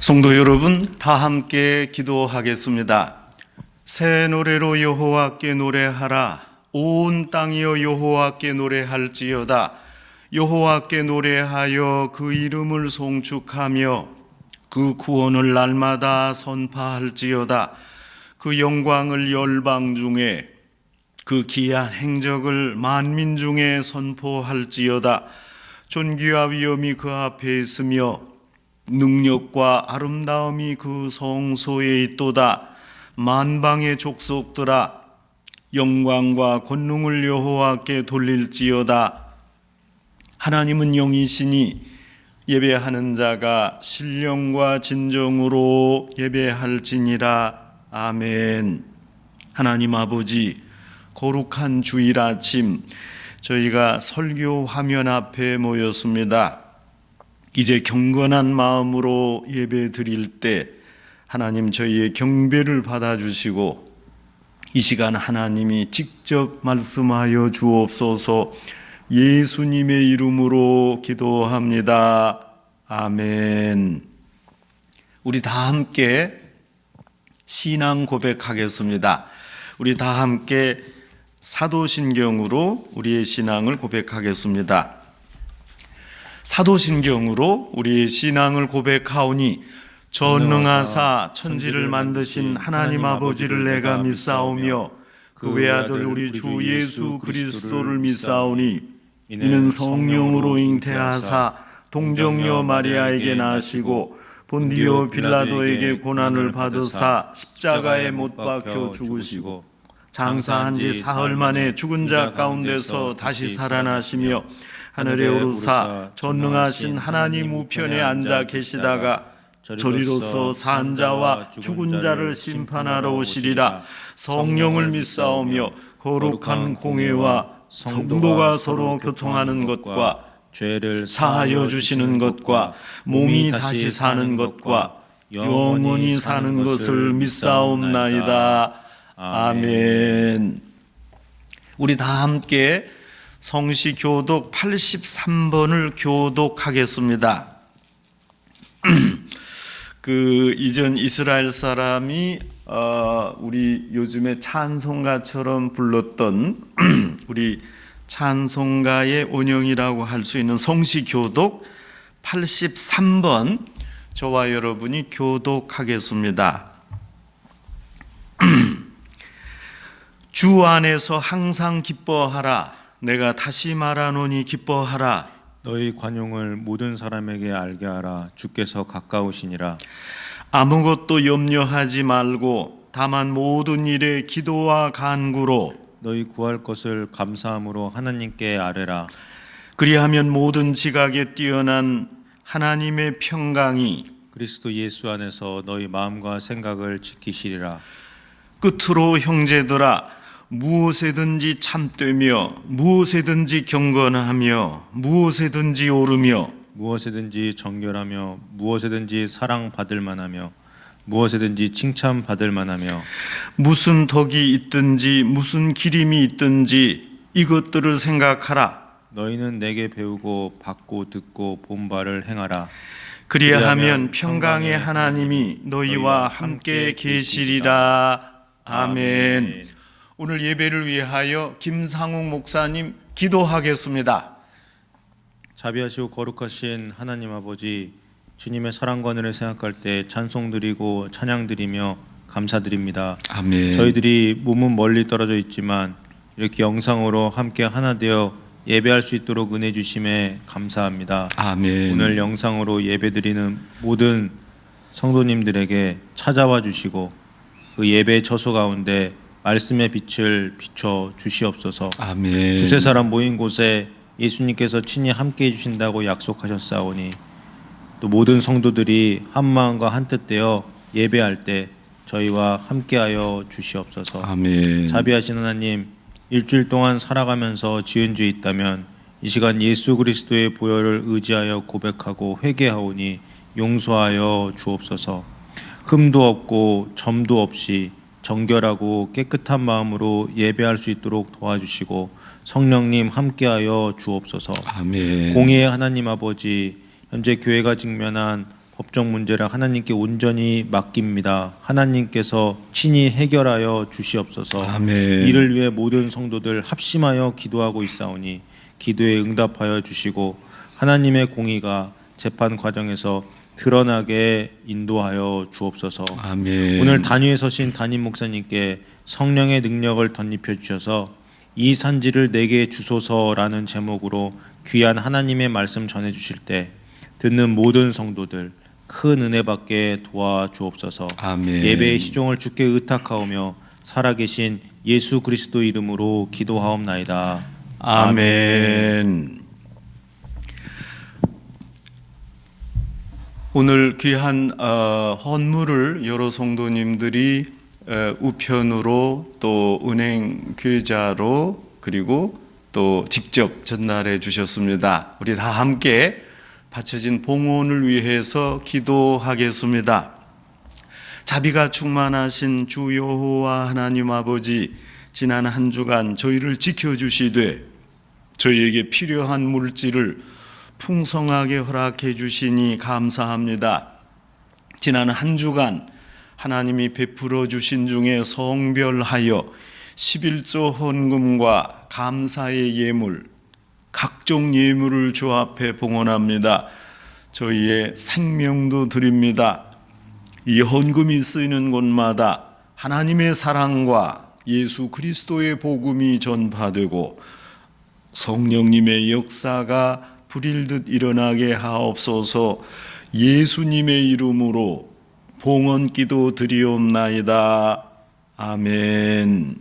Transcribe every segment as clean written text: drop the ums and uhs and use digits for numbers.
성도 여러분, 다 함께 기도하겠습니다. 새 노래로 여호와께 노래하라. 온 땅이여 여호와께 노래할지어다. 여호와께 노래하여 그 이름을 송축하며 그 구원을 날마다 선파할지어다. 그 영광을 열방 중에, 그 기이한 행적을 만민 중에 선포할지어다. 존귀와 위엄이 그 앞에 있으며 능력과 아름다움이 그 성소에 있도다. 만방의 족속들아, 영광과 권능을 여호와께 돌릴지어다. 하나님은 영이시니 예배하는 자가 신령과 진정으로 예배할지니라. 아멘. 하나님 아버지, 거룩한 주일 아침 저희가 설교 화면 앞에 모였습니다. 이제 경건한 마음으로 예배 드릴 때 하나님 저희의 경배를 받아주시고 이 시간 하나님이 직접 말씀하여 주옵소서. 예수님의 이름으로 기도합니다. 아멘. 우리 다 함께 신앙 고백하겠습니다. 우리 다 함께 사도신경으로 우리의 신앙을 고백하겠습니다. 사도신경으로 우리의 신앙을 고백하오니 전능하사 천지를 만드신 하나님 아버지를 내가 믿사오며 그 외아들 우리 주 예수 그리스도를 믿사오니 이는 성령으로 잉태하사 동정녀 마리아에게 나시고 본디오 빌라도에게 고난을 받으사 십자가에 못 박혀 죽으시고 장사한 지 사흘 만에 죽은 자 가운데서 다시 살아나시며 하늘에 오르사 전능하신 하나님 우편에 앉아 계시다가 저리로서 산 자와 죽은 자를 심판하러 오시리라. 성령을 믿사오며 거룩한 공회와 성도가 서로 교통하는 것과 죄를 사하여 주시는 것과 몸이 다시 사는 것과 영원히 사는 것을 믿사옵나이다. 아멘. 우리 다 함께 성시 교독 83번을 교독하겠습니다. 그 이전 이스라엘 사람이 우리 요즘에 찬송가처럼 불렀던 우리 찬송가의 원형이라고 할 수 있는 성시 교독 83번 저와 여러분이 교독하겠습니다. 주 안에서 항상 기뻐하라. 내가 다시 말하노니 기뻐하라. 너희 관용을 모든 사람에게 알게 하라. 주께서 가까우시니라. 아무것도 염려하지 말고 다만 모든 일에 기도와 간구로 너희 구할 것을 감사함으로 하나님께 아뢰라. 그리하면 모든 지각에 뛰어난 하나님의 평강이 그리스도 예수 안에서 너희 마음과 생각을 지키시리라. 끝으로 형제들아, 무엇에든지 참되며 무엇에든지 경건하며 무엇에든지 오르며 무엇에든지 정결하며 무엇에든지 사랑받을 만하며 무엇에든지 칭찬받을 만하며 무슨 덕이 있든지 무슨 기림이 있든지 이것들을 생각하라. 너희는 내게 배우고 받고 듣고 본 바를 행하라. 그리하면 평강의 하나님이 너희와 함께 계시리라. 아멘. 오늘 예배를 위하여 김상욱 목사님 기도하겠습니다. 자비하시고 거룩하신 하나님 아버지, 주님의 사랑과 은혜를 생각할 때 찬송 드리고 찬양 드리며 감사드립니다. 아멘. 저희들이 몸은 멀리 떨어져 있지만 이렇게 영상으로 함께 하나 되어 예배할 수 있도록 은혜 주심에 감사합니다. 아멘. 오늘 영상으로 예배드리는 모든 성도님들에게 찾아와 주시고 그 예배의 처소 가운데 말씀의 빛을 비춰 주시옵소서. 아멘. 두세 사람 모인 곳에 예수님께서 친히 함께 해주신다고 약속하셨사오니 또 모든 성도들이 한 마음과 한 뜻 되어 예배할 때 저희와 함께하여 주시옵소서. 아멘. 자비하신 하나님, 일주일 동안 살아가면서 지은 죄 있다면 이 시간 예수 그리스도의 보혈을 의지하여 고백하고 회개하오니 용서하여 주옵소서. 흠도 없고 점도 없이 정결하고 깨끗한 마음으로 예배할 수 있도록 도와주시고 성령님 함께하여 주옵소서. 아멘. 공의의 하나님 아버지, 현재 교회가 직면한 법적 문제를 하나님께 온전히 맡깁니다. 하나님께서 친히 해결하여 주시옵소서. 아멘. 이를 위해 모든 성도들 합심하여 기도하고 있사오니 기도에 응답하여 주시고 하나님의 공의가 재판 과정에서 드러나게 인도하여 주옵소서. 아멘. 오늘 단위에 서신 담임 목사님께 성령의 능력을 덧입혀 주셔서 이 산지를 내게 주소서라는 제목으로 귀한 하나님의 말씀 전해 주실 때 듣는 모든 성도들 큰 은혜 받게 도와주옵소서. 아멘. 예배의 시종을 주께 의탁하오며 살아계신 예수 그리스도 이름으로 기도하옵나이다. 아멘. 오늘 귀한 헌물을 여러 성도님들이 우편으로 또 은행 계좌로 그리고 또 직접 전달해 주셨습니다. 우리 다 함께 바쳐진 봉헌을 위해서 기도하겠습니다. 자비가 충만하신 주 여호와 하나님 아버지, 지난 한 주간 저희를 지켜주시되 저희에게 필요한 물질을 풍성하게 허락해 주시니 감사합니다. 지난 한 주간 하나님이 베풀어 주신 중에 성별하여 11조 헌금과 감사의 예물, 각종 예물을 주 앞에 봉헌합니다. 저희의 생명도 드립니다. 이 헌금이 쓰이는 곳마다 하나님의 사랑과 예수 그리스도의 복음이 전파되고 성령님의 역사가 불일듯 일어나게 하옵소서. 예수님의 이름으로 봉헌기도 드리옵나이다. 아멘.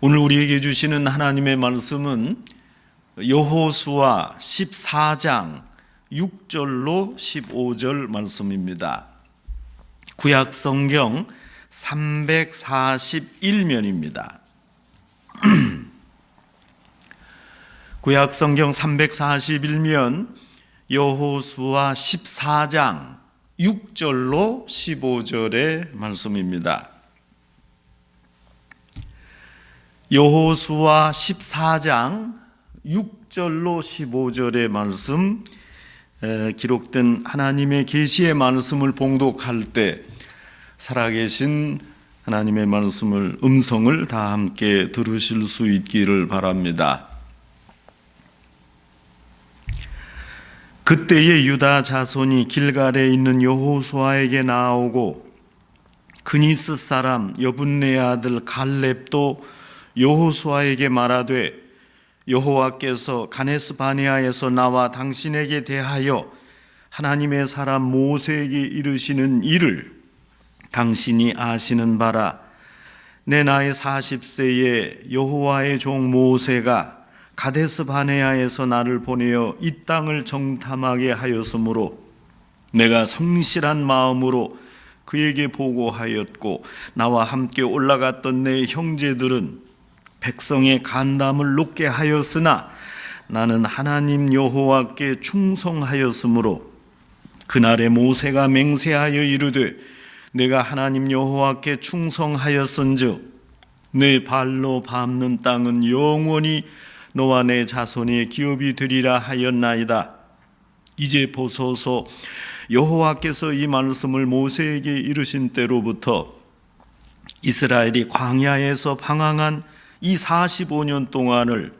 오늘 우리에게 주시는 하나님의 말씀은 여호수아 14장 6절로 15절 말씀입니다. 구약 성경 341면입니다. 구약 성경 341면 여호수아 14장 6절로 15절의 말씀입니다. 여호수아 14장 6절로 15절의 말씀, 기록된 하나님의 계시의 말씀을 봉독할 때 살아계신 하나님의 말씀을 음성을 다 함께 들으실 수 있기를 바랍니다. 그때에 유다 자손이 길갈에 있는 여호수아에게 나오고 그니스 사람 여분네 아들 갈렙도 여호수아에게 말하되 여호와께서 가데스 바네아에서 나와 당신에게 대하여 하나님의 사람 모세에게 이르시는 일을 당신이 아시는 바라. 내 나이 40세에 여호와의 종 모세가 가데스 바네아에서 나를 보내어 이 땅을 정탐하게 하였으므로 내가 성실한 마음으로 그에게 보고하였고 나와 함께 올라갔던 내 형제들은 백성의 간담을 높게 하였으나 나는 하나님 여호와께 충성하였으므로 그날에 모세가 맹세하여 이르되 내가 하나님 여호와께 충성하였은즉 내 발로 밟는 땅은 영원히 너와 내 자손의 기업이 되리라 하였나이다. 이제 보소서, 여호와께서 이 말씀을 모세에게 이르신 때로부터 이스라엘이 광야에서 방황한 이 45년 동안을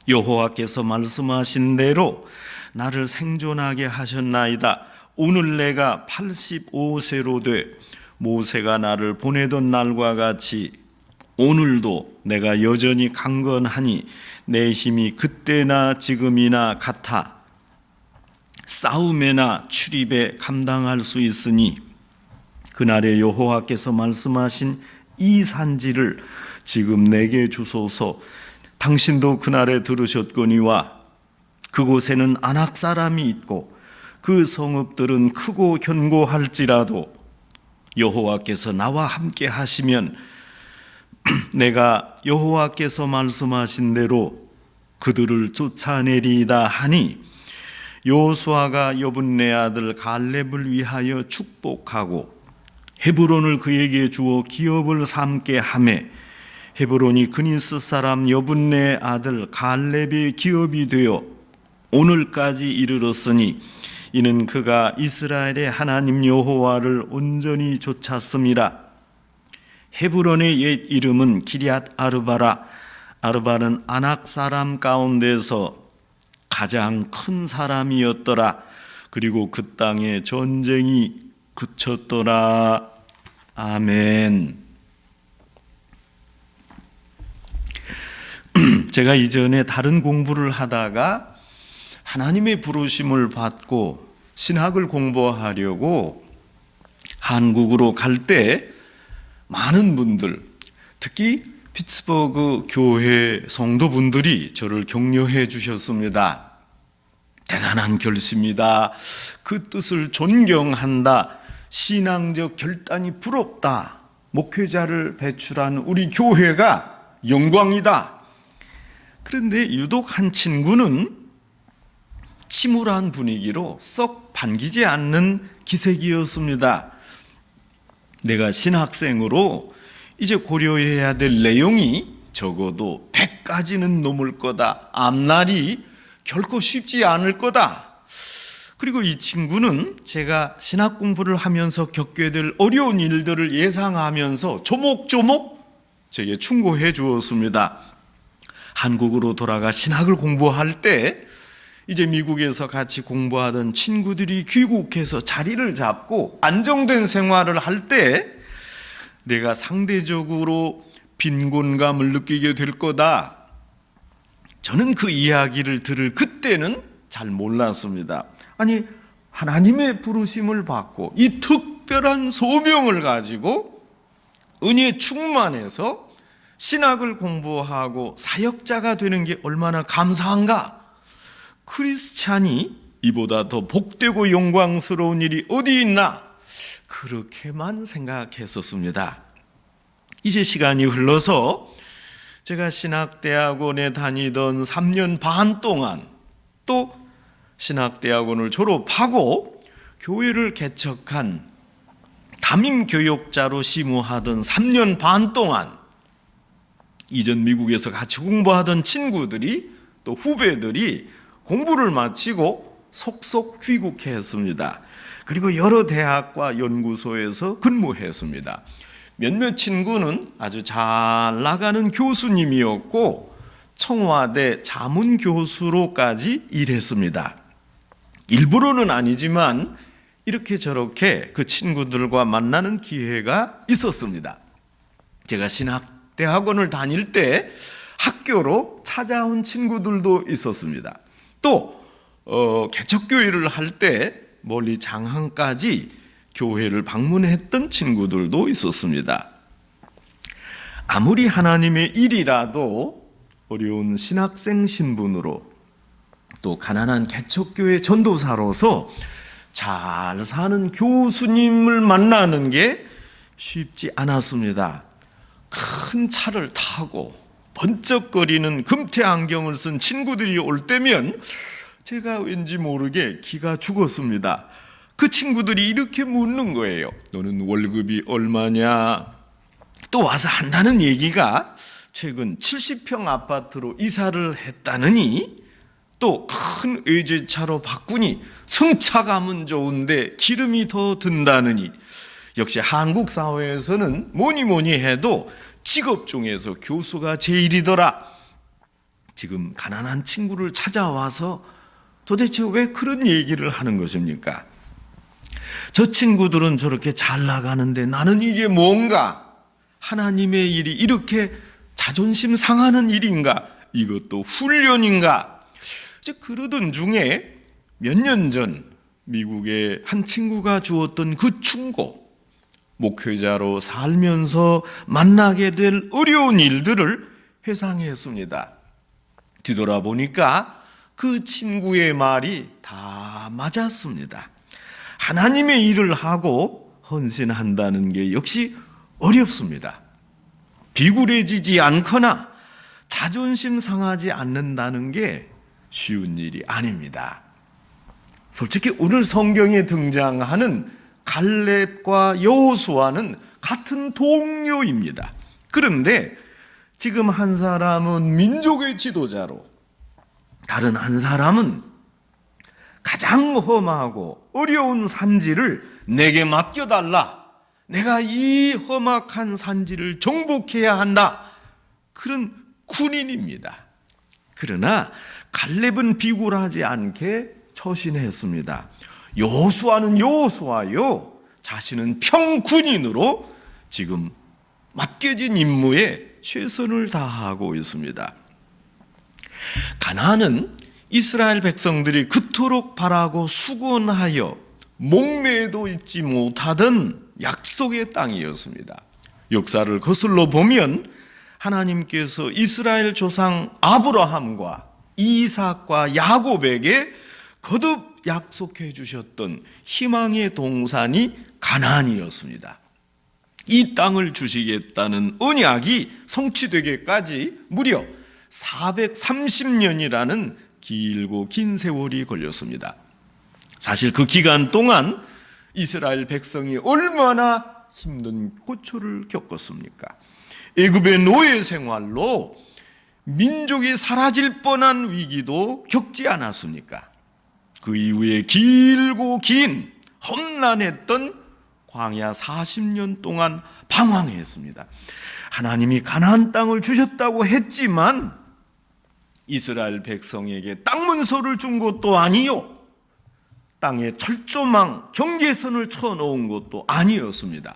여호와께서 말씀하신 대로 나를 생존하게 하셨나이다. 오늘 내가 85세로 돼 모세가 나를 보내던 날과 같이 오늘도 내가 여전히 강건하니 내 힘이 그때나 지금이나 같아 싸움에나 출입에 감당할 수 있으니 그날에 여호와께서 말씀하신 이 산지를 지금 내게 주소서. 당신도 그날에 들으셨거니와 그곳에는 아낙 사람이 있고 그 성읍들은 크고 견고할지라도 여호와께서 나와 함께 하시면 내가 여호와께서 말씀하신 대로 그들을 쫓아내리이다 하니 여호수아가 여분네 아들 갈렙을 위하여 축복하고 헤브론을 그에게 주어 기업을 삼게 하매 헤브론이 그니스 사람 여분네 아들 갈렙의 기업이 되어 오늘까지 이르렀으니 이는 그가 이스라엘의 하나님 여호와를 온전히 좇았음이라. 헤브론의 옛 이름은 기럇 아르바라. 아르바는 아낙 사람 가운데서 가장 큰 사람이었더라. 그리고 그 땅에 전쟁이 그쳤더라. 아멘. 제가 이전에 다른 공부를 하다가 하나님의 부르심을 받고 신학을 공부하려고 한국으로 갈 때 많은 분들, 특히 피츠버그 교회 성도분들이 저를 격려해 주셨습니다. 대단한 결심이다. 그 뜻을 존경한다. 신앙적 결단이 부럽다. 목회자를 배출한 우리 교회가 영광이다. 그런데 유독 한 친구는 침울한 분위기로 썩 반기지 않는 기색이었습니다. 내가 신학생으로 이제 고려해야 될 내용이 적어도 100가지는 넘을 거다. 앞날이 결코 쉽지 않을 거다. 그리고 이 친구는 제가 신학 공부를 하면서 겪게 될 어려운 일들을 예상하면서 조목조목 제게 충고해 주었습니다. 한국으로 돌아가 신학을 공부할 때 이제 미국에서 같이 공부하던 친구들이 귀국해서 자리를 잡고 안정된 생활을 할 때 내가 상대적으로 빈곤감을 느끼게 될 거다. 저는 그 이야기를 들을 그때는 잘 몰랐습니다. 아니, 하나님의 부르심을 받고 이 특별한 소명을 가지고 은혜에 충만해서 신학을 공부하고 사역자가 되는 게 얼마나 감사한가? 크리스찬이 이보다 더 복되고 영광스러운 일이 어디 있나? 그렇게만 생각했었습니다. 이제 시간이 흘러서 제가 신학대학원에 다니던 3년 반 동안 또 신학대학원을 졸업하고 교회를 개척한 담임교육자로 심우하던 3년 반 동안 이전 미국에서 같이 공부하던 친구들이 또 후배들이 공부를 마치고 속속 귀국했습니다. 그리고 여러 대학과 연구소에서 근무했습니다. 몇몇 친구는 아주 잘 나가는 교수님이었고 청와대 자문교수로까지 일했습니다. 일부러는 아니지만 이렇게 저렇게 그 친구들과 만나는 기회가 있었습니다. 제가 신학대학원을 다닐 때 학교로 찾아온 친구들도 있었습니다. 또 개척교회를 할 때 멀리 장항까지 교회를 방문했던 친구들도 있었습니다. 아무리 하나님의 일이라도 어려운 신학생 신분으로 또 가난한 개척교회 전도사로서 잘 사는 교수님을 만나는 게 쉽지 않았습니다. 큰 차를 타고 번쩍거리는 금태 안경을 쓴 친구들이 올 때면 제가 왠지 모르게 기가 죽었습니다. 그 친구들이 이렇게 묻는 거예요. 너는 월급이 얼마냐? 또 와서 한다는 얘기가 최근 70평 아파트로 이사를 했다느니 또 큰 외제차로 바꾸니 승차감은 좋은데 기름이 더 든다느니 역시 한국 사회에서는 뭐니 해도 직업 중에서 교수가 제일이더라. 지금 가난한 친구를 찾아와서 도대체 왜 그런 얘기를 하는 것입니까? 저 친구들은 저렇게 잘 나가는데 나는 이게 뭔가? 하나님의 일이 이렇게 자존심 상하는 일인가? 이것도 훈련인가? 그러던 중에 몇 년 전 미국의 한 친구가 주었던 그 충고, 목회자로 살면서 만나게 될 어려운 일들을 회상했습니다. 뒤돌아보니까 그 친구의 말이 다 맞았습니다. 하나님의 일을 하고 헌신한다는 게 역시 어렵습니다. 비굴해지지 않거나 자존심 상하지 않는다는 게 쉬운 일이 아닙니다. 솔직히 오늘 성경에 등장하는 갈렙과 여호수아는 같은 동료입니다. 그런데 지금 한 사람은 민족의 지도자로, 다른 한 사람은 가장 험하고 어려운 산지를 내게 맡겨달라. 내가 이 험악한 산지를 정복해야 한다. 그런 군인입니다. 그러나 갈렙은 비굴하지 않게 처신했습니다. 여호수아는 여호수아요, 자신은 평군인으로 지금 맡겨진 임무에 최선을 다하고 있습니다. 가나안은 이스라엘 백성들이 그토록 바라고 수곤하여 목매도 잊지 못하던 약속의 땅이었습니다. 역사를 거슬러 보면 하나님께서 이스라엘 조상 아브라함과 이삭과 야곱에게 거듭 약속해 주셨던 희망의 동산이 가나안이었습니다. 이 땅을 주시겠다는 언약이 성취되기까지 무려 430년이라는 길고 긴 세월이 걸렸습니다. 사실 그 기간 동안 이스라엘 백성이 얼마나 힘든 고초를 겪었습니까? 애굽의 노예 생활로 민족이 사라질 뻔한 위기도 겪지 않았습니까? 그 이후에 길고 긴 험난했던 광야 40년 동안 방황했습니다. 하나님이 가나안 땅을 주셨다고 했지만 이스라엘 백성에게 땅 문서를 준 것도 아니요, 땅에 철조망 경계선을 쳐놓은 것도 아니었습니다.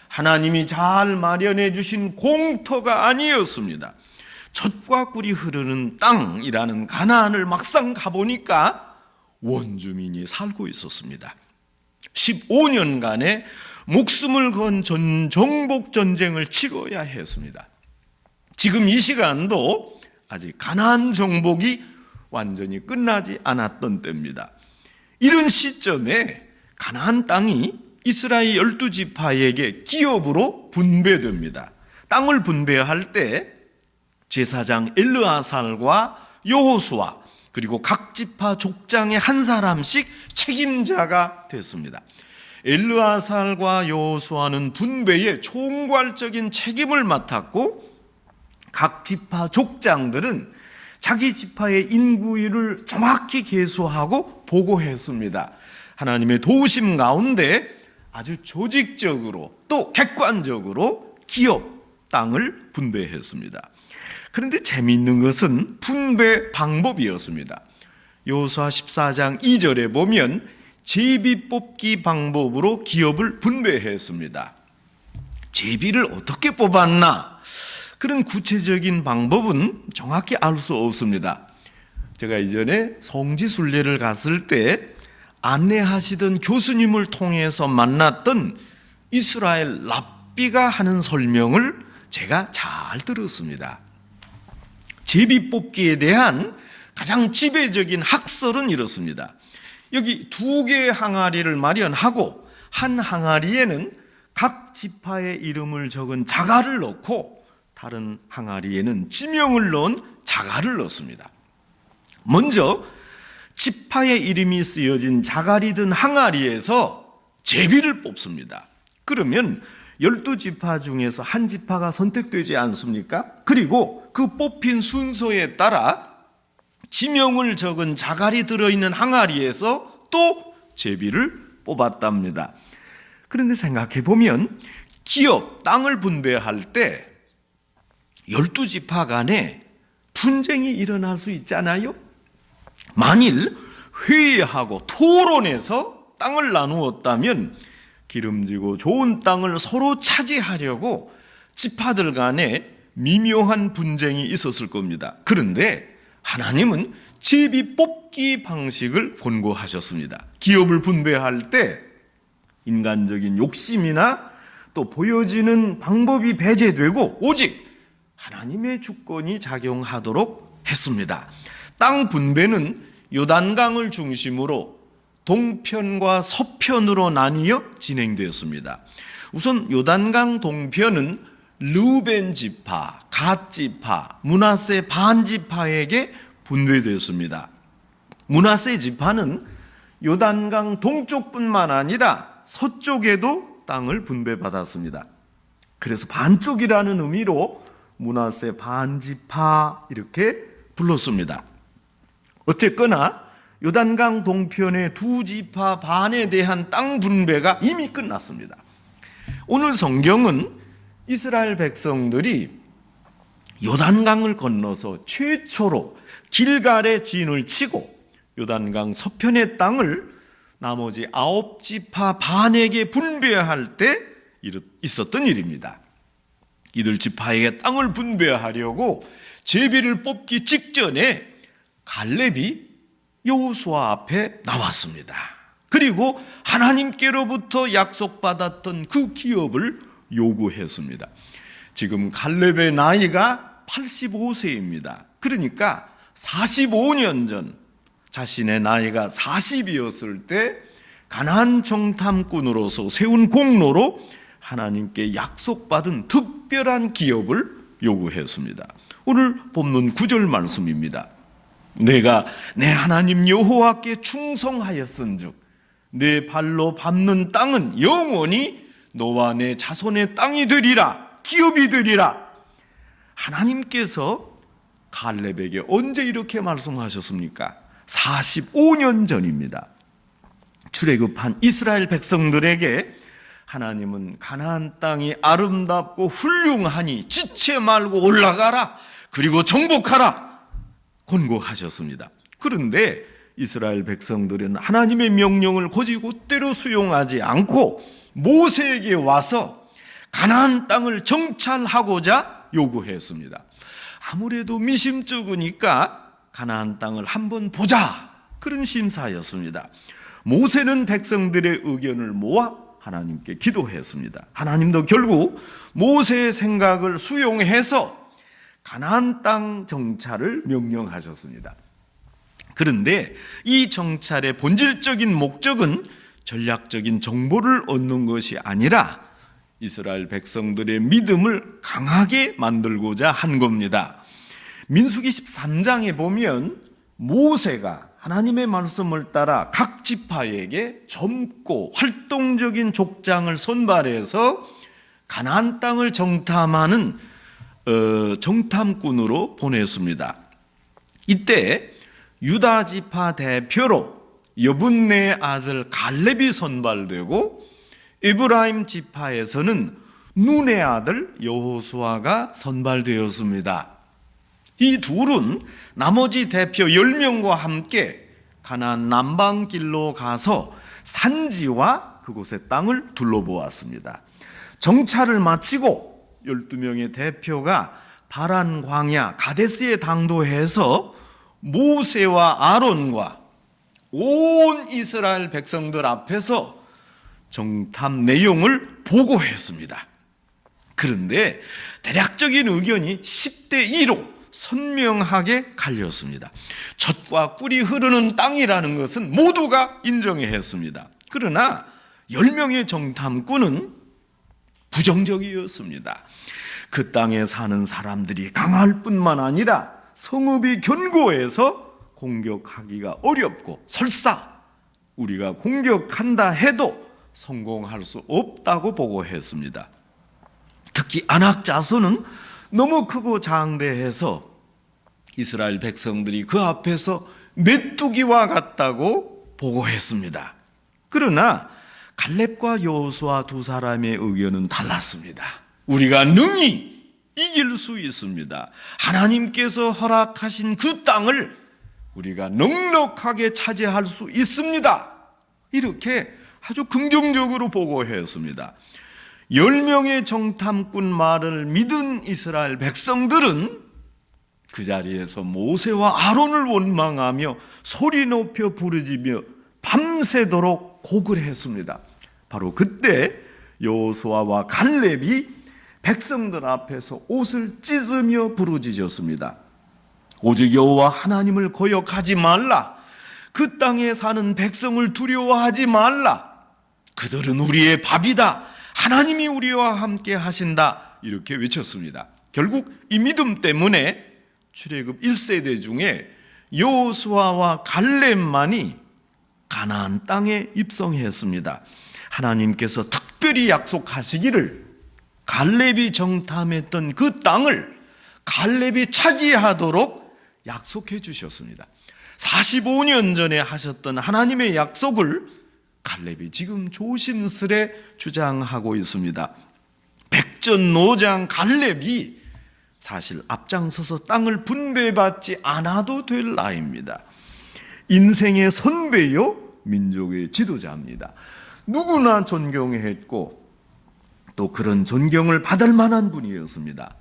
하나님이 잘 마련해 주신 공터가 아니었습니다. 젖과 꿀이 흐르는 땅이라는 가나안을 막상 가보니까 원주민이 살고 있었습니다. 15년간의 목숨을 건 정복 전쟁을 치러야 했습니다. 지금 이 시간도 아직 가나안 정복이 완전히 끝나지 않았던 때입니다. 이런 시점에 가나안 땅이 이스라엘 12지파에게 기업으로 분배됩니다. 땅을 분배할 때 제사장 엘르아살과 여호수아, 그리고 각 지파 족장의 한 사람씩 책임자가 됐습니다. 엘르아살과 여호수아는 분배의 총괄적인 책임을 맡았고, 각 지파 족장들은 자기 지파의 인구를 정확히 계수하고 보고했습니다. 하나님의 도우심 가운데 아주 조직적으로 또 객관적으로 기업 땅을 분배했습니다. 그런데 재미있는 것은 분배 방법이었습니다. 여호수아 14장 2절에 보면 제비 뽑기 방법으로 기업을 분배했습니다. 제비를 어떻게 뽑았나? 그런 구체적인 방법은 정확히 알 수 없습니다. 제가 이전에 성지순례를 갔을 때 안내하시던 교수님을 통해서 만났던 이스라엘 랍비가 하는 설명을 제가 잘 들었습니다. 제비 뽑기에 대한 가장 지배적인 학설은 이렇습니다. 여기 2개의 항아리를 마련하고 한 항아리에는 각 지파의 이름을 적은 자갈을 넣고 다른 항아리에는 지명을 넣은 자갈을 넣습니다. 먼저 지파의 이름이 쓰여진 자갈이 든 항아리에서 제비를 뽑습니다. 그러면 12지파 중에서 한 지파가 선택되지 않습니까? 그리고 그 뽑힌 순서에 따라 지명을 적은 자갈이 들어있는 항아리에서 또 제비를 뽑았답니다. 그런데 생각해 보면 기업, 땅을 분배할 때 12지파 간에 분쟁이 일어날 수 있잖아요. 만일 회의하고 토론해서 땅을 나누었다면 기름지고 좋은 땅을 서로 차지하려고 지파들 간에 미묘한 분쟁이 있었을 겁니다. 그런데 하나님은 제비 뽑기 방식을 권고하셨습니다. 기업을 분배할 때 인간적인 욕심이나 또 보여지는 방법이 배제되고 오직 하나님의 주권이 작용하도록 했습니다. 땅 분배는 요단강을 중심으로 동편과 서편으로 나뉘어 진행되었습니다. 우선 요단강 동편은 르우벤 지파, 갓 지파, 므낫세 반 지파에게 분배되었습니다. 므낫세 지파는 요단강 동쪽뿐만 아니라 서쪽에도 땅을 분배받았습니다. 그래서 반쪽이라는 의미로 므낫세 반 지파 이렇게 불렀습니다. 어쨌거나 요단강 동편의 두 지파 반에 대한 땅 분배가 이미 끝났습니다. 오늘 성경은 이스라엘 백성들이 요단강을 건너서 최초로 길갈에 진을 치고 요단강 서편의 땅을 나머지 9지파 반에게 분배할 때 있었던 일입니다. 이들 지파에게 땅을 분배하려고 제비를 뽑기 직전에 갈렙이 여호수아 앞에 나왔습니다. 그리고 하나님께로부터 약속받았던 그 기업을 요구했습니다. 지금 갈렙의 나이가 85세입니다. 그러니까 45년 전 자신의 나이가 40이었을 때 가나안 정탐꾼으로서 세운 공로로 하나님께 약속받은 특별한 기업을 요구했습니다. 오늘 본문 9절 말씀입니다. 내가 내 하나님 여호와께 충성하였은즉 내 발로 밟는 땅은 영원히 너와 내 자손의 땅이 되리라, 기업이 되리라. 하나님께서 갈렙에게 언제 이렇게 말씀하셨습니까? 45년 전입니다. 출애굽한 이스라엘 백성들에게 하나님은 가나안 땅이 아름답고 훌륭하니 지체 말고 올라가라, 그리고 정복하라 권고하셨습니다. 그런데 이스라엘 백성들은 하나님의 명령을 곧이곧대로 수용하지 않고 모세에게 와서 가나안 땅을 정찰하고자 요구했습니다. 아무래도 미심쩍으니까 가나안 땅을 한번 보자, 그런 심사였습니다. 모세는 백성들의 의견을 모아 하나님께 기도했습니다. 하나님도 결국 모세의 생각을 수용해서 가나안 땅 정찰을 명령하셨습니다. 그런데 이 정찰의 본질적인 목적은 전략적인 정보를 얻는 것이 아니라 이스라엘 백성들의 믿음을 강하게 만들고자 한 겁니다. 민수기 13장에 보면 모세가 하나님의 말씀을 따라 각 지파에게 젊고 활동적인 족장을 선발해서 가나안 땅을 정탐하는 정탐꾼으로 보냈습니다. 이때 유다 지파 대표로 여분네의 아들 갈렙이 선발되고 에브라임 지파에서는 눈의 아들 여호수아가 선발되었습니다. 이 둘은 나머지 대표 10명과 함께 가나안 남방길로 가서 산지와 그곳의 땅을 둘러보았습니다. 정찰을 마치고 12명의 대표가 바란 광야 가데스에 당도해서 모세와 아론과 온 이스라엘 백성들 앞에서 정탐 내용을 보고했습니다. 그런데 대략적인 의견이 10대 2로 선명하게 갈렸습니다. 젖과 꿀이 흐르는 땅이라는 것은 모두가 인정했습니다. 그러나 10명의 정탐꾼은 부정적이었습니다. 그 땅에 사는 사람들이 강할 뿐만 아니라 성읍이 견고해서 공격하기가 어렵고 설사 우리가 공격한다 해도 성공할 수 없다고 보고했습니다. 특히 아낙 자손은 너무 크고 장대해서 이스라엘 백성들이 그 앞에서 메뚜기와 같다고 보고했습니다. 그러나 갈렙과 여호수아 두 사람의 의견은 달랐습니다. 우리가 능히 이길 수 있습니다. 하나님께서 허락하신 그 땅을 우리가 넉넉하게 차지할 수 있습니다. 이렇게 아주 긍정적으로 보고했습니다. 10명의 정탐꾼 말을 믿은 이스라엘 백성들은 그 자리에서 모세와 아론을 원망하며 소리 높여 부르짖으며 밤새도록 곡을 했습니다. 바로 그때 여호수아와 갈렙이 백성들 앞에서 옷을 찢으며 부르짖었습니다. 오직 여호와 하나님을 거역하지 말라. 그 땅에 사는 백성을 두려워하지 말라. 그들은 우리의 밥이다. 하나님이 우리와 함께 하신다. 이렇게 외쳤습니다. 결국 이 믿음 때문에 출애굽 1세대 중에 여호수아와 갈렙만이 가나안 땅에 입성했습니다. 하나님께서 특별히 약속하시기를 갈렙이 정탐했던 그 땅을 갈렙이 차지하도록 약속해 주셨습니다. 45년 전에 하셨던 하나님의 약속을 갈렙이 지금 조심스레 주장하고 있습니다. 백전노장 갈렙이 사실 앞장서서 땅을 분배받지 않아도 될 나이입니다. 인생의 선배요, 민족의 지도자입니다. 누구나 존경했고 또 그런 존경을 받을 만한 분이었습니다.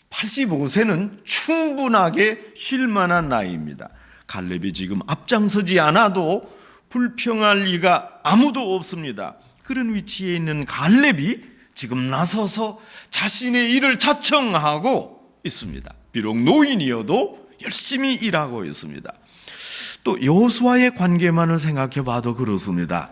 85세는 충분하게 쉴 만한 나이입니다. 갈렙이 지금 앞장서지 않아도 불평할 리가 아무도 없습니다. 그런 위치에 있는 갈렙이 지금 나서서 자신의 일을 자청하고 있습니다. 비록 노인이어도 열심히 일하고 있습니다. 또 여호수아의 관계만을 생각해 봐도 그렇습니다.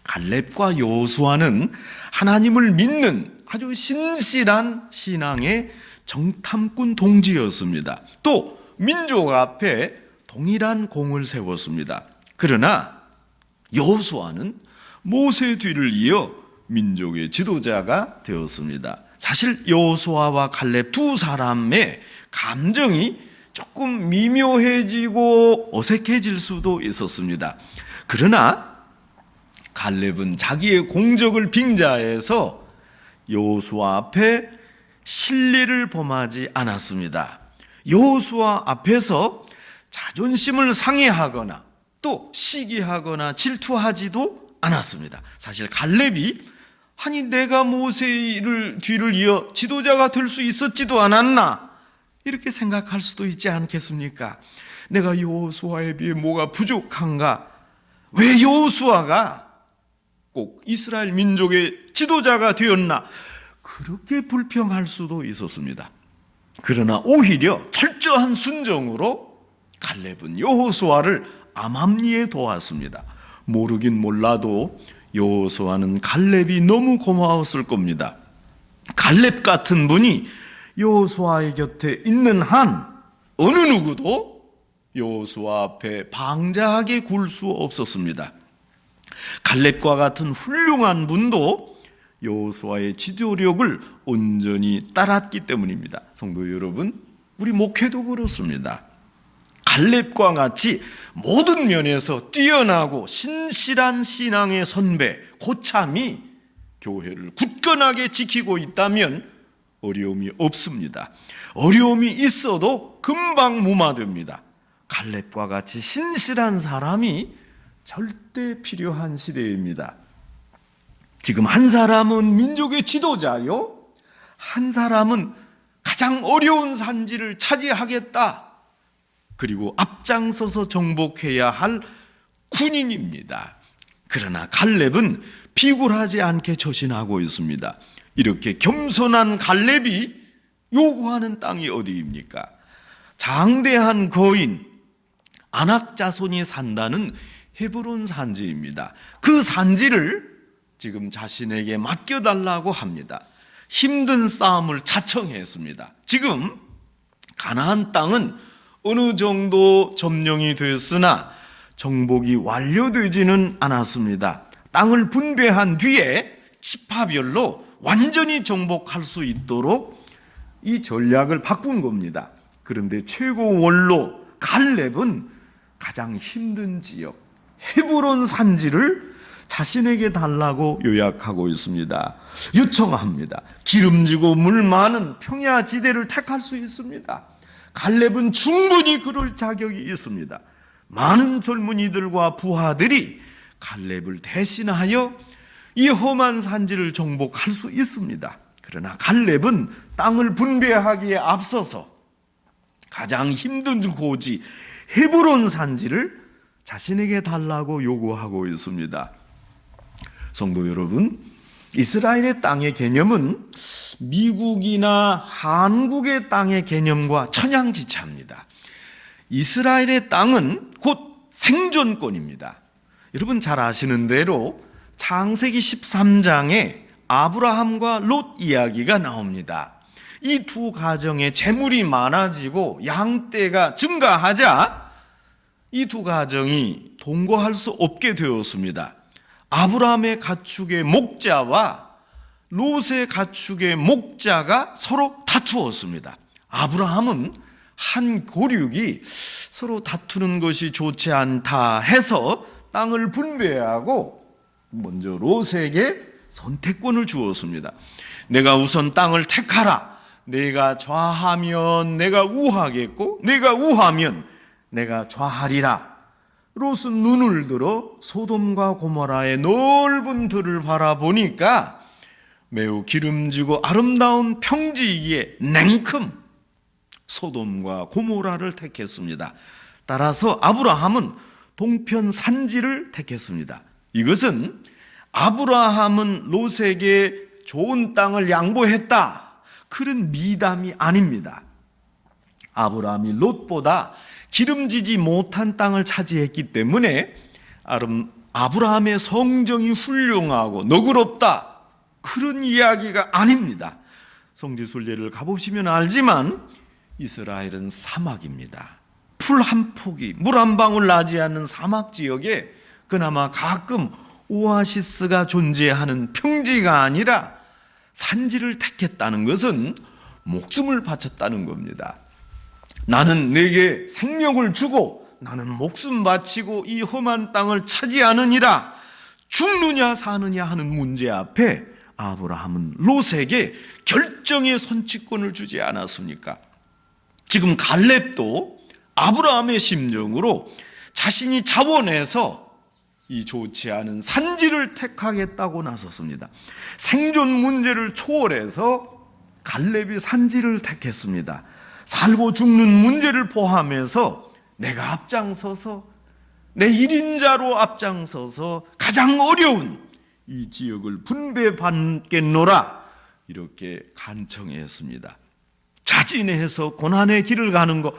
갈렙과 여호수아는 하나님을 믿는 아주 신실한 신앙의 정탐꾼 동지였습니다. 또 민족 앞에 동일한 공을 세웠습니다. 그러나 여호수아는 모세 뒤를 이어 민족의 지도자가 되었습니다. 사실 여호수아와 갈렙 두 사람의 감정이 조금 미묘해지고 어색해질 수도 있었습니다. 그러나 갈렙은 자기의 공적을 빙자해서 여호수아 앞에 신뢰를 범하지 않았습니다. 여호수아 앞에서 자존심을 상해하거나 또 시기하거나 질투하지도 않았습니다. 사실 갈렙이 아니 내가 모세를 뒤를 이어 지도자가 될 수 있었지도 않았나 이렇게 생각할 수도 있지 않겠습니까? 내가 여호수아에 비해 뭐가 부족한가? 왜 여호수아가 꼭 이스라엘 민족의 지도자가 되었나? 그렇게 불평할 수도 있었습니다. 그러나 오히려 철저한 순종으로 갈렙은 여호수아를 암암리에 도왔습니다. 모르긴 몰라도 여호수아는 갈렙이 너무 고마웠을 겁니다. 갈렙 같은 분이 여호수아의 곁에 있는 한 어느 누구도 여호수아 앞에 방자하게 굴 수 없었습니다. 갈렙과 같은 훌륭한 분도 여호수아의 지도력을 온전히 따랐기 때문입니다. 성도 여러분, 우리 목회도 그렇습니다. 갈렙과 같이 모든 면에서 뛰어나고 신실한 신앙의 선배, 고참이 교회를 굳건하게 지키고 있다면 어려움이 없습니다. 어려움이 있어도 금방 무마됩니다. 갈렙과 같이 신실한 사람이 절대 필요한 시대입니다. 지금 한 사람은 민족의 지도자요, 한 사람은 가장 어려운 산지를 차지하겠다, 그리고 앞장서서 정복해야 할 군인입니다. 그러나 갈렙은 비굴하지 않게 처신하고 있습니다. 이렇게 겸손한 갈렙이 요구하는 땅이 어디입니까? 장대한 거인 아낙 자손이 산다는 헤브론 산지입니다. 그 산지를 지금 자신에게 맡겨달라고 합니다. 힘든 싸움을 자청했습니다. 지금 가나안 땅은 어느 정도 점령이 됐으나 정복이 완료되지는 않았습니다. 땅을 분배한 뒤에 지파별로 완전히 정복할 수 있도록 이 전략을 바꾼 겁니다. 그런데 최고 원로 갈렙은 가장 힘든 지역 헤브론 산지를 자신에게 달라고 요약하고 있습니다. 요청합니다. 기름지고 물 많은 평야지대를 택할 수 있습니다. 갈렙은 충분히 그럴 자격이 있습니다. 많은 젊은이들과 부하들이 갈렙을 대신하여 이 험한 산지를 정복할 수 있습니다. 그러나 갈렙은 땅을 분배하기에 앞서서 가장 힘든 고지 헤브론 산지를 자신에게 달라고 요구하고 있습니다. 성도 여러분, 이스라엘의 땅의 개념은 미국이나 한국의 땅의 개념과 천양지차입니다. 이스라엘의 땅은 곧 생존권입니다. 여러분 잘 아시는 대로 창세기 13장에 아브라함과 롯 이야기가 나옵니다. 이 두 가정의 재물이 많아지고 양떼가 증가하자 이 두 가정이 동거할 수 없게 되었습니다. 아브라함의 가축의 목자와 롯의 가축의 목자가 서로 다투었습니다. 아브라함은 한 고륙이 서로 다투는 것이 좋지 않다 해서 땅을 분배하고 먼저 롯에게 선택권을 주었습니다. 내가 우선 땅을 택하라. 내가 좌하면 내가 우하겠고 내가 우하면 내가 좌하리라. 롯은 눈을 들어 소돔과 고모라의 넓은 들을 바라보니까 매우 기름지고 아름다운 평지이기에 냉큼 소돔과 고모라를 택했습니다. 따라서 아브라함은 동편 산지를 택했습니다. 이것은 아브라함은 롯에게 좋은 땅을 양보했다, 그런 미담이 아닙니다. 아브라함이 롯보다 기름지지 못한 땅을 차지했기 때문에 아브라함의 성정이 훌륭하고 너그럽다, 그런 이야기가 아닙니다. 성지순례를 가보시면 알지만 이스라엘은 사막입니다. 풀 한 폭이, 물 한 방울 나지 않는 사막 지역에 그나마 가끔 오아시스가 존재하는 평지가 아니라 산지를 택했다는 것은 목숨을 바쳤다는 겁니다. 나는 내게 생명을 주고 나는 목숨 바치고 이 험한 땅을 차지하느니라, 죽느냐 사느냐 하는 문제 앞에 아브라함은 롯에게 결정의 선취권을 주지 않았습니까? 지금 갈렙도 아브라함의 심정으로 자신이 자원해서 이 좋지 않은 산지를 택하겠다고 나섰습니다. 생존 문제를 초월해서 갈렙이 산지를 택했습니다. 살고 죽는 문제를 포함해서 내가 앞장서서 내 1인자로 앞장서서 가장 어려운 이 지역을 분배받겠노라, 이렇게 간청했습니다. 자진해서 고난의 길을 가는 거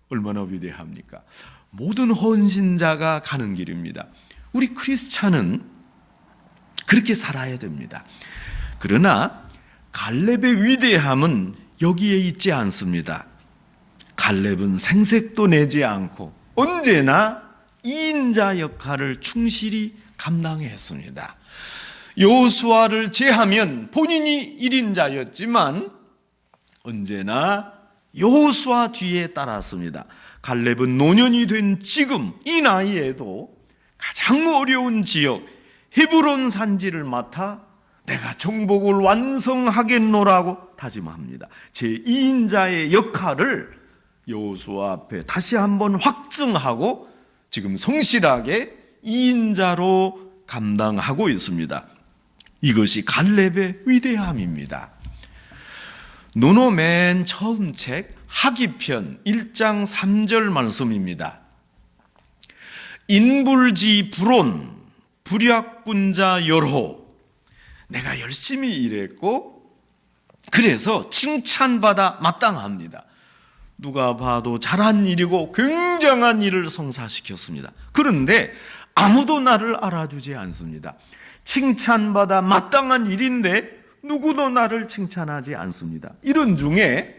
얼마나 위대합니까? 모든 헌신자가 가는 길입니다. 우리 크리스찬은 그렇게 살아야 됩니다. 그러나 갈렙의 위대함은 여기에 있지 않습니다. 갈렙은 생색도 내지 않고 언제나 2인자 역할을 충실히 감당했습니다. 여호수아를 제하면 본인이 1인자였지만 언제나 여호수아 뒤에 따랐습니다. 갈렙은 노년이 된 지금 이 나이에도 가장 어려운 지역 헤브론 산지를 맡아 내가 정복을 완성하겠노라고 다짐합니다. 제2인자의 역할을 여호수아 앞에 다시 한번 확증하고 지금 성실하게 2인자로 감당하고 있습니다. 이것이 갈렙의 위대함입니다. 노노 맨 처음 책 하기편 1장 3절 말씀입니다. 인불지 불온 불약분자 열호, 내가 열심히 일했고 그래서 칭찬받아 마땅합니다. 누가 봐도 잘한 일이고 굉장한 일을 성사시켰습니다. 그런데 아무도 나를 알아주지 않습니다. 칭찬받아 마땅한 일인데 누구도 나를 칭찬하지 않습니다. 이런 중에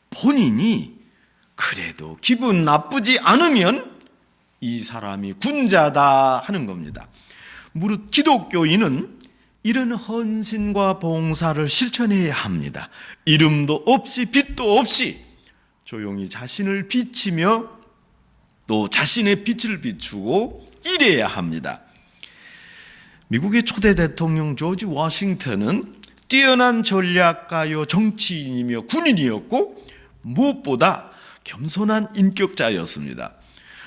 본인이 그래도 기분 나쁘지 않으면 이 사람이 군자다 하는 겁니다. 무릇 기독교인은 이런 헌신과 봉사를 실천해야 합니다. 이름도 없이 빛도 없이 조용히 자신을 비치며 또 자신의 빛을 비추고 일해야 합니다. 미국의 초대 대통령 조지 워싱턴은 뛰어난 전략가요 정치인이며 군인이었고 무엇보다 겸손한 인격자였습니다.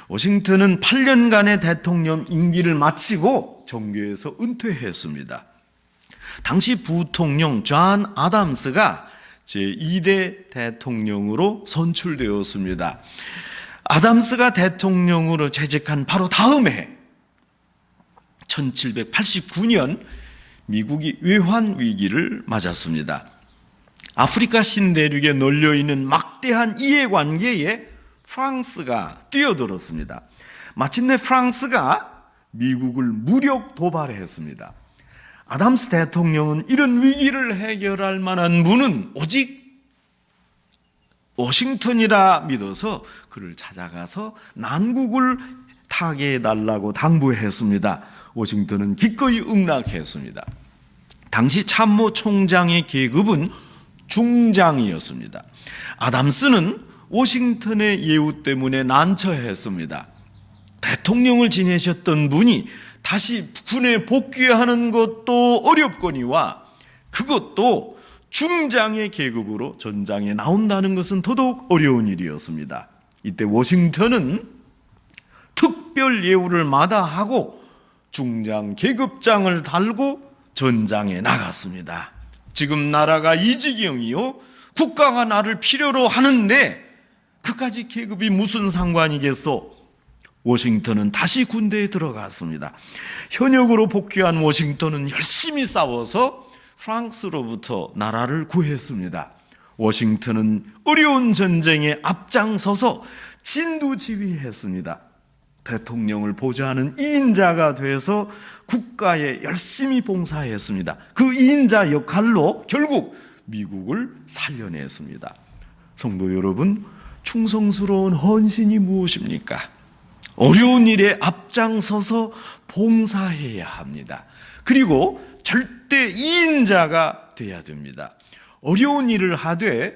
워싱턴은 8년간의 대통령 임기를 마치고 정계에서 은퇴했습니다. 당시 부통령 존 아담스가 제2대 대통령으로 선출되었습니다. 아담스가 대통령으로 재직한 바로 다음 해 1789년 미국이 외환 위기를 맞았습니다. 아프리카 신대륙에 널려있는 막대한 이해관계에 프랑스가 뛰어들었습니다. 마침내 프랑스가 미국을 무력 도발했습니다. 아담스 대통령은 이런 위기를 해결할 만한 분은 오직 워싱턴이라 믿어서 그를 찾아가서 난국을 타개해달라고 당부했습니다. 워싱턴은 기꺼이 응낙했습니다. 당시 참모 총장의 계급은 중장이었습니다. 아담스는 워싱턴의 예우 때문에 난처했습니다. 대통령을 지내셨던 분이 다시 군에 복귀하는 것도 어렵거니와 그것도 중장의 계급으로 전장에 나온다는 것은 더더욱 어려운 일이었습니다. 이때 워싱턴은 특별 예우를 마다하고 중장 계급장을 달고 전장에 나갔습니다. 지금 나라가 이 지경이요, 국가가 나를 필요로 하는데 그까지 계급이 무슨 상관이겠소? 워싱턴은 다시 군대에 들어갔습니다. 현역으로 복귀한 워싱턴은 열심히 싸워서 프랑스로부터 나라를 구했습니다. 워싱턴은 어려운 전쟁에 앞장서서 진두지휘했습니다. 대통령을 보좌하는 2인자가 돼서 국가에 열심히 봉사했습니다. 그 2인자 역할로 결국 미국을 살려냈습니다. 성도 여러분, 충성스러운 헌신이 무엇입니까? 어려운 일에 앞장서서 봉사해야 합니다. 그리고 절대 2인자가 돼야 됩니다. 어려운 일을 하되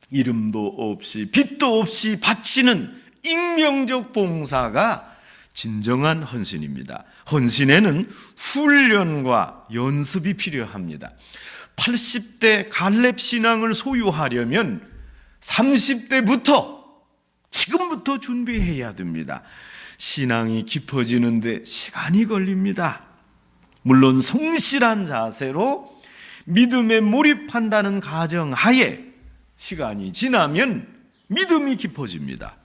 이름도 없이 빚도 없이 바치는 익명적 봉사가 진정한 헌신입니다. 헌신에는 훈련과 연습이 필요합니다. 80대 갈렙 신앙을 소유하려면 30대부터 지금부터 준비해야 됩니다. 신앙이 깊어지는데 시간이 걸립니다. 물론 성실한 자세로 믿음에 몰입한다는 가정하에 시간이 지나면 믿음이 깊어집니다.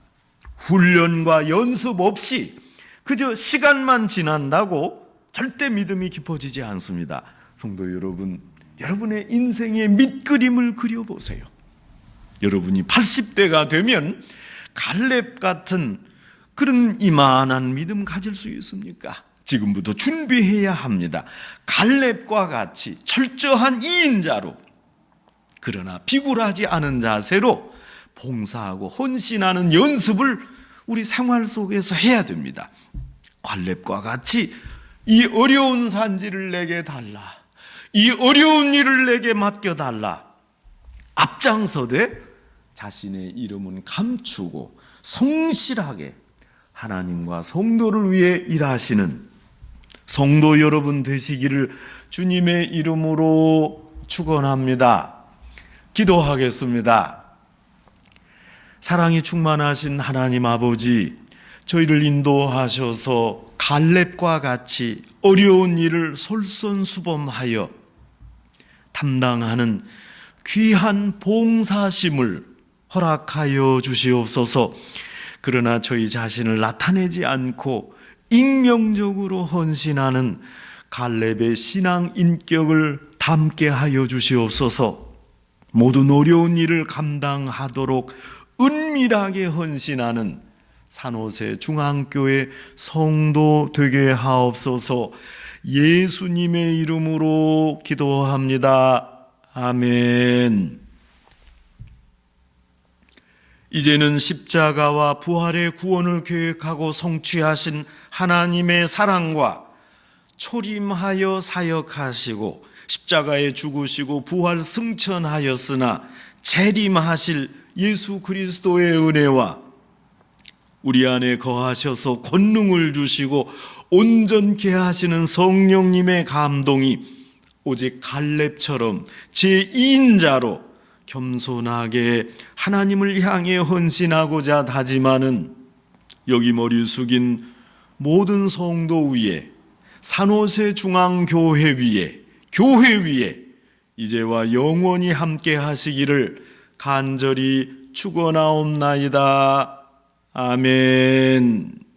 훈련과 연습 없이 그저 시간만 지난다고 절대 믿음이 깊어지지 않습니다. 성도 여러분, 여러분의 인생의 밑그림을 그려보세요. 여러분이 80대가 되면 갈렙 같은 그런 이만한 믿음 가질 수 있습니까? 지금부터 준비해야 합니다. 갈렙과 같이 철저한 2인자로, 그러나 비굴하지 않은 자세로 봉사하고 헌신하는 연습을 우리 생활 속에서 해야 됩니다. 갈렙과 같이 이 어려운 산지를 내게 달라, 이 어려운 일을 내게 맡겨달라, 앞장서되 자신의 이름은 감추고 성실하게 하나님과 성도를 위해 일하시는 성도 여러분 되시기를 주님의 이름으로 축원합니다. 기도하겠습니다. 사랑이 충만하신 하나님 아버지, 저희를 인도하셔서 갈렙과 같이 어려운 일을 솔선수범하여 담당하는 귀한 봉사심을 허락하여 주시옵소서. 그러나 저희 자신을 나타내지 않고 익명적으로 헌신하는 갈렙의 신앙 인격을 담게 하여 주시옵소서. 모든 어려운 일을 감당하도록 은밀하게 헌신하는 산호세 중앙교회 성도 되게 하옵소서. 예수님의 이름으로 기도합니다. 아멘. 이제는 십자가와 부활의 구원을 계획하고 성취하신 하나님의 사랑과 초림하여 사역하시고 십자가에 죽으시고 부활 승천하였으나 재림하실 예수 그리스도의 은혜와 우리 안에 거하셔서 권능을 주시고 온전케 하시는 성령님의 감동이 오직 갈렙처럼 제2인자로 겸손하게 하나님을 향해 헌신하고자 다짐하는 여기 머리 숙인 모든 성도 위에, 산호세 중앙교회 위에, 교회 위에 이제와 영원히 함께 하시기를 간절히 축원하옵나이다. 아멘.